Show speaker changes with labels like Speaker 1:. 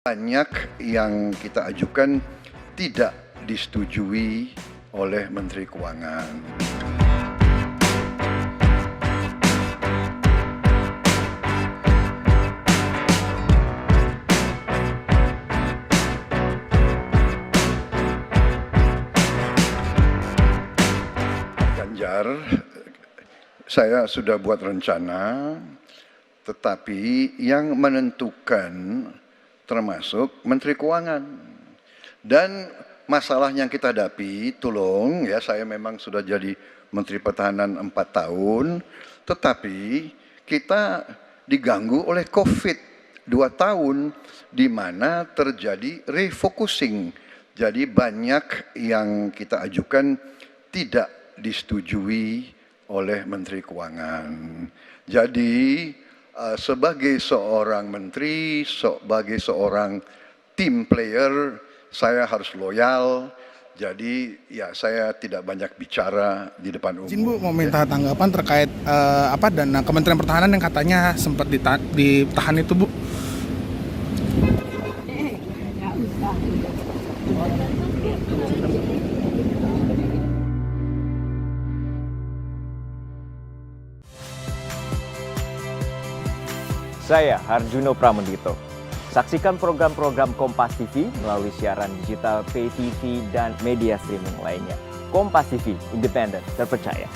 Speaker 1: Banyak yang kita ajukan tidak disetujui oleh Menteri Keuangan. Ganjar, saya sudah buat rencana, tetapi yang menentukan termasuk Menteri Keuangan. Dan masalah yang kita hadapi, tolong ya, saya memang sudah jadi Menteri Pertahanan 4 tahun, tetapi kita diganggu oleh COVID 2 tahun, di mana terjadi refocusing. Jadi banyak yang kita ajukan tidak disetujui oleh Menteri Keuangan. Jadi sebagai seorang menteri, sebagai seorang team player, saya harus loyal. Jadi ya saya tidak banyak bicara di depan umum.
Speaker 2: Izin Bu, mau minta tanggapan terkait dana Kementerian Pertahanan yang katanya sempat ditahan itu Bu.
Speaker 3: Saya Harjuno Pramendito. Saksikan program-program Kompas TV melalui siaran digital, pay TV, dan media streaming lainnya. Kompas TV, independen, terpercaya.